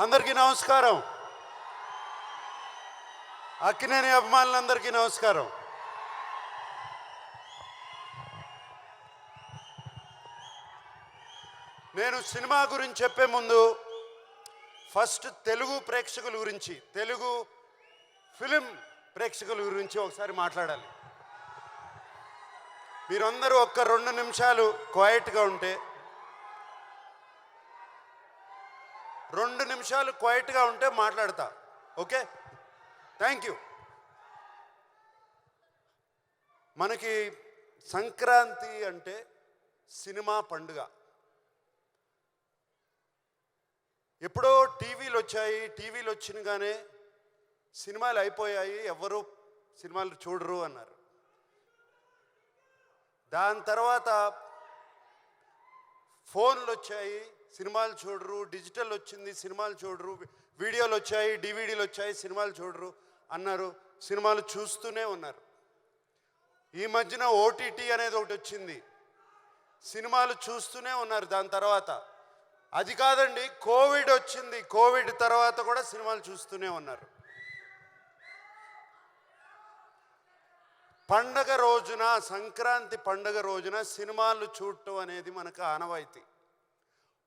అందరికీ నమస్కారం. అక్కినేని అభిమానులందరికీ నమస్కారం. నేను సినిమా గురించి చెప్పే ముందు ఫస్ట్ తెలుగు ప్రేక్షకుల గురించి, తెలుగు ఫిలిం ప్రేక్షకుల గురించి ఒకసారి మాట్లాడాలి. మీరందరూ ఒక్క 2 నిమిషాలు క్వైట్గా ఉంటే, 2 నిమిషాలు క్వైట్గా ఉంటే మాట్లాడతా. Okay, thank you. మనకి సంక్రాంతి అంటే సినిమా పండుగ. ఎప్పుడో టీవీలు వచ్చాయి, టీవీలు వచ్చినగానే సినిమాలు అయిపోయాయి, ఎవరు సినిమాలు చూడరు అన్నారు. దాని తర్వాత ఫోన్లు వచ్చాయి, సినిమాలు చూడరు. డిజిటల్ వచ్చింది, సినిమాలు చూడరు. వీడియోలు వచ్చాయి, డివిడీలు వచ్చాయి, సినిమాలు చూడరు అన్నారు. సినిమాలు చూస్తూనే ఉన్నారు. ఈ మధ్యన ఓటీటీ అనేది ఒకటి వచ్చింది, సినిమాలు చూస్తూనే ఉన్నారు. దాని తర్వాత అది కాదండి, కోవిడ్ వచ్చింది, కోవిడ్ తర్వాత కూడా సినిమాలు చూస్తూనే ఉన్నారు. పండగ రోజున, సంక్రాంతి పండగ రోజున సినిమాలు చూడటం అనేది మనకు ఆనవాయితీ.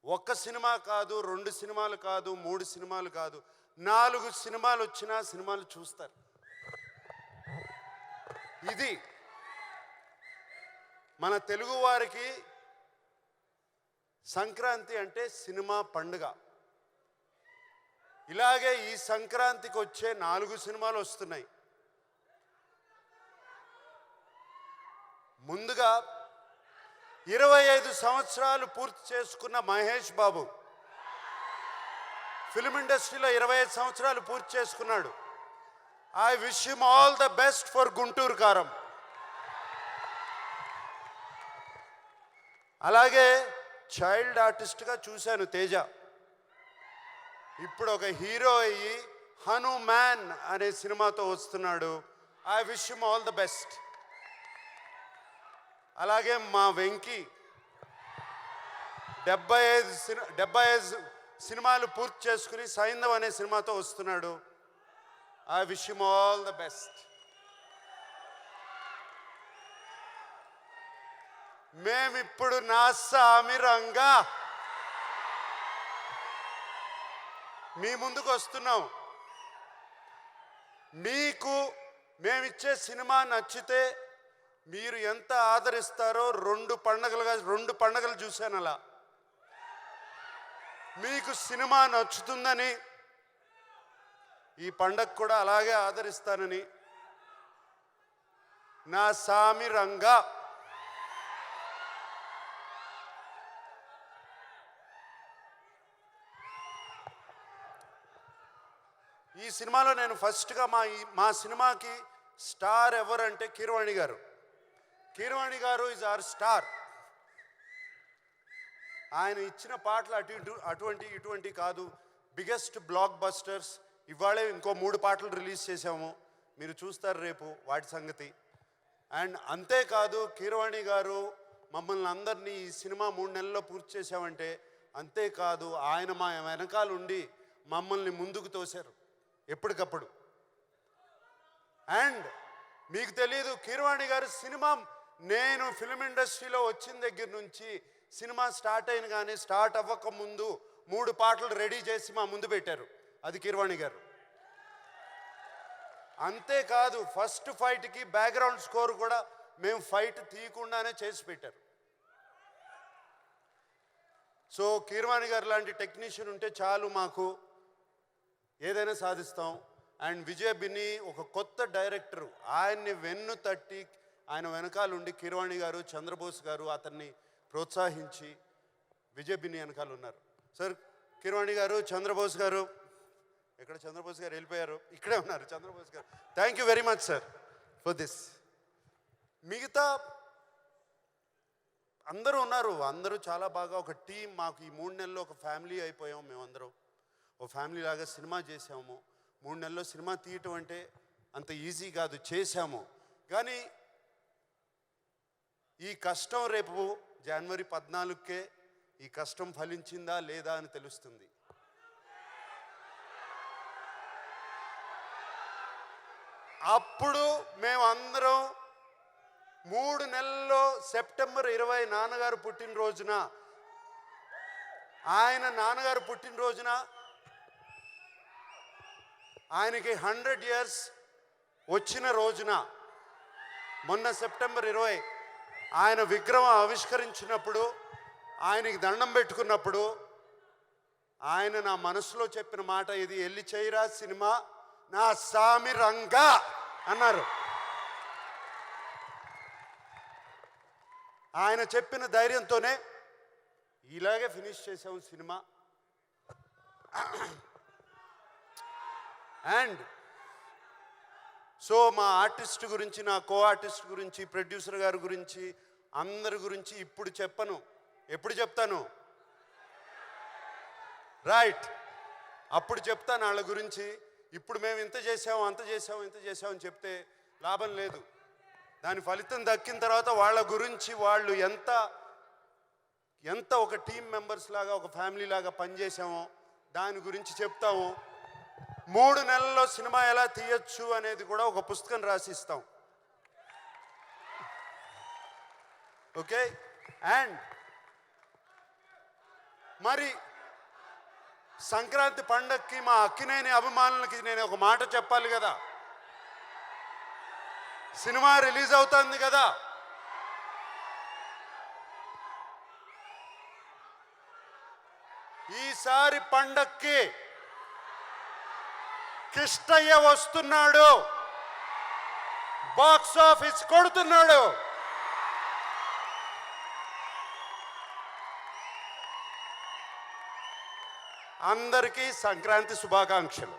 ఒక్క సినిమా కాదు, 2 సినిమాలు కాదు, 3 సినిమాలు కాదు, 4 సినిమాలు వచ్చినా సినిమాలు చూస్తారు. ఇది మన తెలుగు వారికి సంక్రాంతి అంటే సినిమా పండుగ. ఇలాగే ఈ సంక్రాంతికి వచ్చే 4 సినిమాలు వస్తున్నాయి. ముందుగా 25 సంవత్సరాలు పూర్తి చేసుకున్న మహేష్ బాబు ఫిలిం ఇండస్ట్రీలో 25 సంవత్సరాలు పూర్తి చేసుకున్నాడు. I wish him all the best for Guntur కారం. అలాగే చైల్డ్ ఆర్టిస్ట్గా చూశాను తేజ. ఇప్పుడు ఒక హీరో అయ్యి హనుమాన్ అనే సినిమాతో వస్తున్నాడు. I wish him all the best. అలాగే మా వెంకీ 75 సినిమాలు పూర్తి చేసుకుని సైంధవ్ అనే సినిమాతో వస్తున్నాడు. I wish him all the best. మేమిప్పుడు నా సామిరంగా మీ ముందుకు వస్తున్నాం. మీకు మేమిచ్చే సినిమా నచ్చితే మీరు ఎంత ఆదరిస్తారో 2 పండగలు చూశాను. అలా మీకు సినిమా నచ్చుతుందని ఈ పండగ కూడా అలాగే ఆదరిస్తానని నా సామిరంగా ఈ సినిమాలో నేను ఫస్ట్గా మా సినిమాకి స్టార్ ఎవరంటే కీరవాణి గారు. కీరవాణి గారు ఈజ్ అవర్ స్టార్. ఆయన ఇచ్చిన పాటలు ఇటువంటి కాదు, బిగ్గెస్ట్ బ్లాక్ బస్టర్స్. ఇవాళే ఇంకో 3 పాటలు రిలీజ్ చేసాము, మీరు చూస్తారు రేపు వాటి సంగతి. అండ్ అంతేకాదు, కీరవాణి గారు మమ్మల్ని అందరినీ ఈ సినిమా 3 నెలల్లో పూర్తి చేసామంటే అంతేకాదు, ఆయన మా వెనకాల ఉండి మమ్మల్ని ముందుకు తోశారు ఎప్పటికప్పుడు. అండ్ మీకు తెలియదు, కీరవాణి గారు సినిమా, నేను ఫిలిం ఇండస్ట్రీలో వచ్చిన దగ్గర నుంచి సినిమా స్టార్ట్ అయిన కానీ స్టార్ట్ అవ్వక ముందు 3 పాటలు రెడీ చేసి మా ముందు పెట్టారు. అది కీరవాణి గారు. అంతేకాదు, ఫస్ట్ ఫైట్కి బ్యాక్గ్రౌండ్ స్కోర్ కూడా మేము ఫైట్ తీయకుండానే చేసి పెట్టారు. సో కీరవాణి గారు లాంటి టెక్నీషియన్ ఉంటే చాలు, మాకు ఏదైనా సాధిస్తాం. అండ్ విజయ్ బిన్ని ఒక కొత్త డైరెక్టరు, ఆయన్ని వెన్ను తట్టి ఆయన వెనకాలండి కీరవాణి గారు, చంద్రబోస్ గారు అతన్ని ప్రోత్సహించి విజయ్ బిన్ని వెనకాల ఉన్నారు. సార్ కీరవాణి గారు, చంద్రబోస్ గారు, ఎక్కడ చంద్రబోస్ గారు వెళ్ళిపోయారు, ఇక్కడే ఉన్నారు చంద్రబోస్ గారు. Thank you very much sir for this. మిగతా అందరూ ఉన్నారు, అందరూ చాలా బాగా ఒక టీం. మాకు ఈ 3 నెలల్లో ఒక ఫ్యామిలీ అయిపోయాం. మేమందరం ఒక ఫ్యామిలీ లాగా సినిమా చేసాము. 3 నెలల్లో సినిమా తీయటం అంటే అంత ఈజీ కాదు, చేశాము. కానీ ఈ కష్టం రేపు జనవరి 14కే ఈ కష్టం ఫలించిందా లేదా అని తెలుస్తుంది. అప్పుడు మేమందరం 3 నెలల్లో సెప్టెంబర్ 20 నాన్నగారు పుట్టినరోజున, నాన్నగారు పుట్టినరోజున ఆయనకి 100 years వచ్చిన రోజున, మొన్న సెప్టెంబర్ 20 ఆయన విగ్రహం ఆవిష్కరించినప్పుడు, ఆయనకి దండం పెట్టుకున్నప్పుడు ఆయన నా మనసులో చెప్పిన మాట ఇది, ఎల్లి చేయరా సినిమా నా సామి రంగా అన్నారు. ఆయన చెప్పిన ధైర్యంతోనే ఇలాగే ఫినిష్ చేసాము సినిమా. అండ్ సో మా ఆర్టిస్ట్ గురించి, నా కో ఆర్టిస్ట్ గురించి, ప్రొడ్యూసర్ గారి గురించి, అందరి గురించి ఇప్పుడు చెప్పను. ఎప్పుడు చెప్తాను? రైట్, అప్పుడు చెప్తాను వాళ్ళ గురించి. ఇప్పుడు మేము ఇంత చేసాము, అంత చేసాము, ఇంత చేసామని చెప్తే లాభం లేదు. దాని ఫలితం దక్కిన తర్వాత వాళ్ళ గురించి, వాళ్ళు ఎంత ఒక టీమ్ మెంబర్స్ లాగా, ఒక ఫ్యామిలీ లాగా పనిచేసామో దాని గురించి చెప్తాము. 3 నెలల్లో సినిమా ఎలా తీయచ్చు అనేది కూడా ఒక పుస్తకం రాసిస్తాం. ఓకే. అండ్ మరి సంక్రాంతి పండగకి మా అక్కినేని అభిమానులకి నేను ఒక మాట చెప్పాలి కదా. సినిమా రిలీజ్ అవుతుంది కదా, ఈసారి పండక్కి కిష్టయ్య వస్తున్నాడు, బాక్స్ ఆఫీస్ కొడుతున్నాడు. అందరికీ సంక్రాంతి శుభాకాంక్షలు.